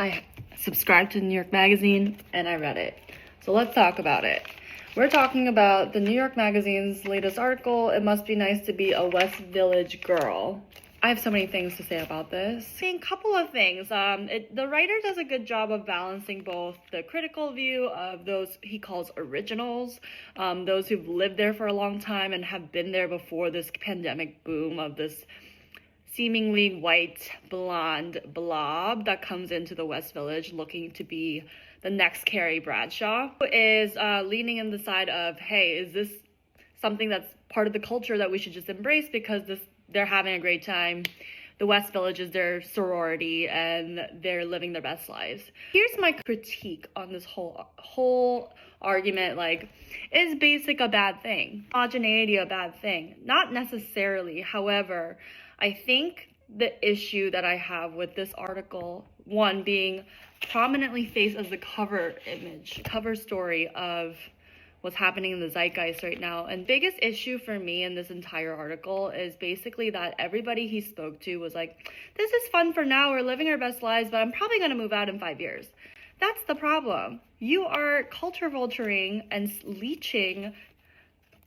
I subscribed to New York Magazine and I read it. So let's talk about it. We're talking about the New York Magazine's latest article, It Must Be Nice to Be a West Village Girl. I have so many things to say about this. A couple of things. The writer does a good job of balancing both the critical view of those he calls originals, those who've lived there for a long time and have been there before this pandemic boom of this seemingly white, blonde blob that comes into the West Village looking to be the next Carrie Bradshaw, who is leaning in the side of, hey, is this something that's part of the culture that we should just embrace because they're having a great time. The West Village is their sorority and they're living their best lives. Here's my critique on this whole argument. Like, is basic a bad thing? Homogeneity a bad thing? Not necessarily. However, I think the issue that I have with this article, one being prominently faced as the cover image, cover story of what's happening in the zeitgeist right now. And biggest issue for me in this entire article is basically that everybody he spoke to was like, this is fun for now, we're living our best lives, but I'm probably gonna move out in 5 years. That's the problem. You are culture vulturing and leeching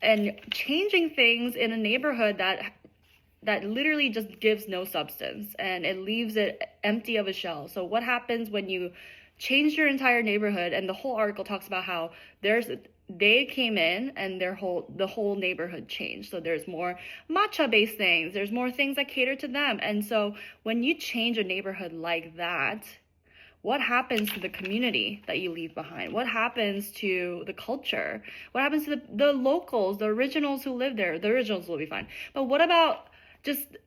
and changing things in a neighborhood that literally just gives no substance and it leaves it empty of a shell. So what happens when you change your entire neighborhood? And the whole article talks about how they came in and the whole neighborhood changed. So there's more matcha based things, there's more things that cater to them. And so when you change a neighborhood like that, what happens to the community that you leave behind? What happens to the culture? What happens to the locals, the originals who live there? The originals will be fine. But what about just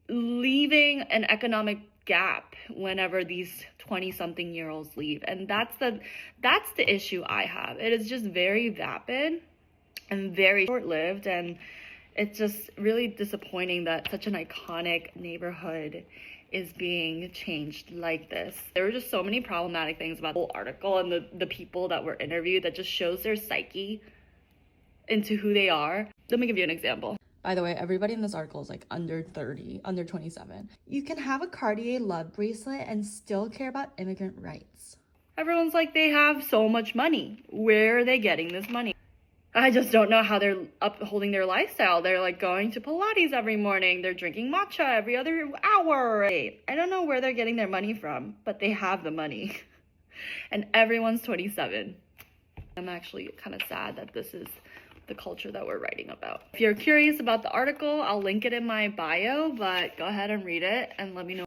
leaving an economic gap whenever these 20-something-year-olds leave? And that's the issue I have. It is just very vapid and very short-lived, and it's just really disappointing that such an iconic neighborhood is being changed like this. There were just so many problematic things about the whole article and the people that were interviewed that just shows their psyche into who they are. Let me give you an example. By the way, everybody in this article is like under 30, under 27. You can have a Cartier love bracelet and still care about immigrant rights. Everyone's like, they have so much money. Where are they getting this money? I just don't know how they're upholding their lifestyle. They're like going to Pilates every morning. They're drinking matcha every other hour. I don't know where they're getting their money from, but they have the money. And everyone's 27. I'm actually kind of sad that this is the culture that we're writing about. If you're curious about the article, I'll link it in my bio, but go ahead and read it and let me know.